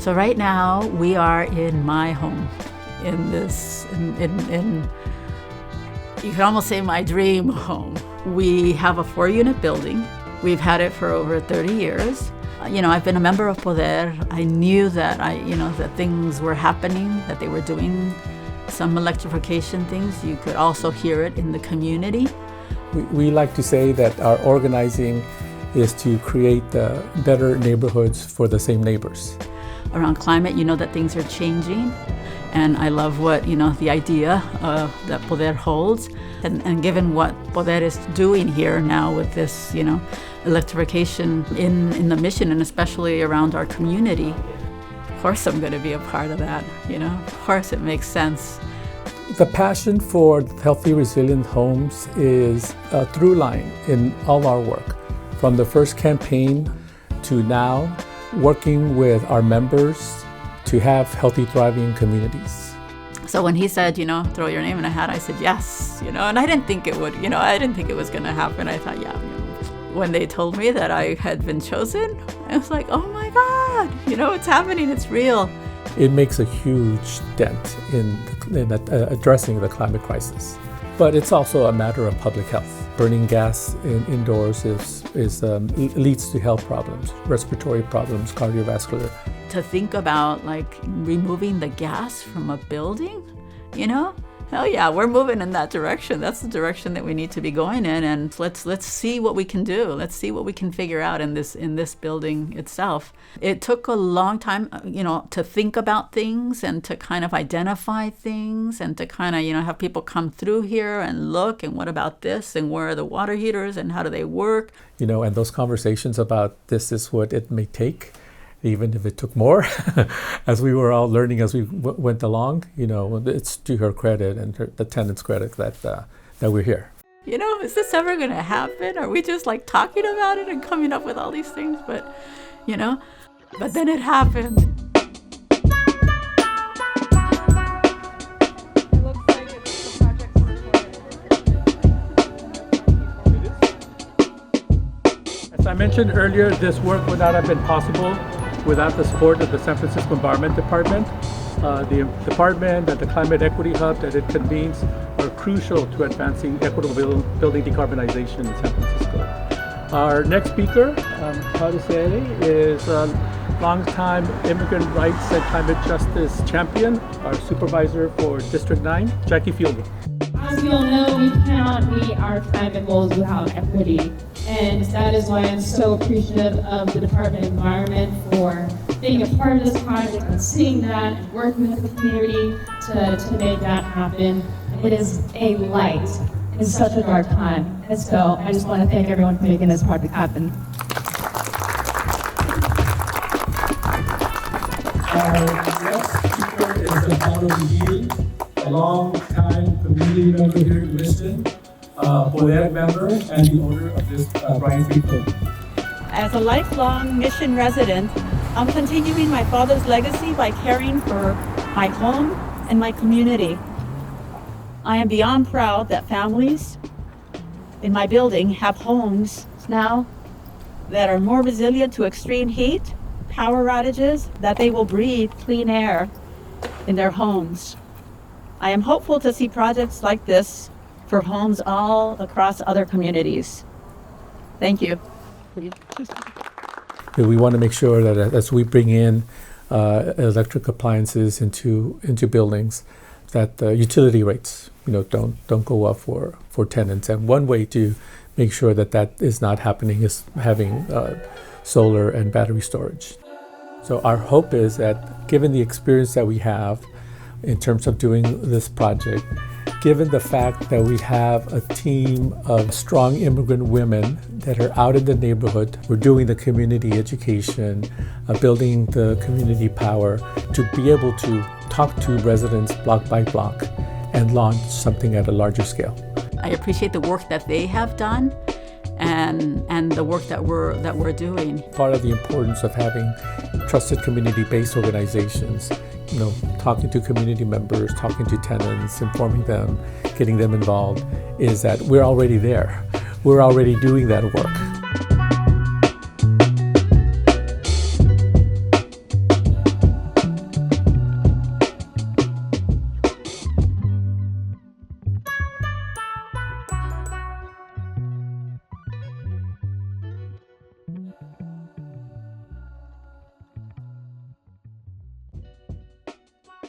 So right now we are in my home, in you could almost say my dream home. We have a 4-unit building. We've had it for over 30 years. I've been a member of Poder. I knew that that things were happening, that they were doing some electrification things. You could also hear it in the community. We like to say that our organizing is to create better neighborhoods for the same neighbors. Around climate, that things are changing. And I love what, the idea that Poder holds. And given what Poder is doing here now with this, electrification in the mission, and especially around our community, of course I'm going to be a part of that, Of course it makes sense. The passion for healthy, resilient homes is a through line in all our work. From the first campaign to now, working with our members to have healthy, thriving communities. So when he said, throw your name in a hat, I said yes, and I didn't think it would, I didn't think it was going to happen. I thought, yeah. When they told me that I had been chosen, I was like, oh my God, it's happening, it's real. It makes a huge dent in addressing the climate crisis. But it's also a matter of public health. Burning gas indoors leads to health problems, respiratory problems, cardiovascular. To think about removing the gas from a building, hell yeah, we're moving in that direction. That's the direction that we need to be going in, and let's see what we can do. Let's see what we can figure out in this building itself. It took a long time, to think about things and to kind of identify things and to kind of, have people come through here and look, and what about this, and where are the water heaters and how do they work? And those conversations about this is what it may take. Even if it took more, as we were all learning as we went along, it's to her credit and the tenant's credit that we're here. Is this ever going to happen? Are we just talking about it and coming up with all these things? But then it happened. As I mentioned earlier, this work would not have been possible without the support of the San Francisco Environment Department. The department and the Climate Equity Hub that it convenes are crucial to advancing equitable building decarbonization in San Francisco. Our next speaker, is a longtime immigrant rights and climate justice champion, our supervisor for District 9, Jackie Fielder. As we all know, we cannot meet our climate goals without equity. And that is why I'm so appreciative of the Department of Environment for being a part of this project and seeing that and working with the community to make that happen. It is a light in such a dark time. And so I just want to thank everyone for making this project happen. Our next speaker is the Honorable Yee, a long-time community member here in Liston. Poder member and the owner of this Brian Street building. As a lifelong mission resident, I'm continuing my father's legacy by caring for my home and my community. I am beyond proud that families in my building have homes now that are more resilient to extreme heat, power outages, that they will breathe clean air in their homes. I am hopeful to see projects like this for homes all across other communities. Thank you. We want to make sure that as we bring in electric appliances into buildings, that the utility rates, don't go up for tenants. And one way to make sure that is not happening is having solar and battery storage. So our hope is that, given the experience that we have in terms of doing this project, given the fact that we have a team of strong immigrant women that are out in the neighborhood, we're doing the community education, building the community power to be able to talk to residents block by block and launch something at a larger scale. I appreciate the work that they have done and the work that we're doing. Part of the importance of having trusted community-based organizations, talking to community members, talking to tenants, informing them, getting them involved, is that we're already there. We're already doing that work.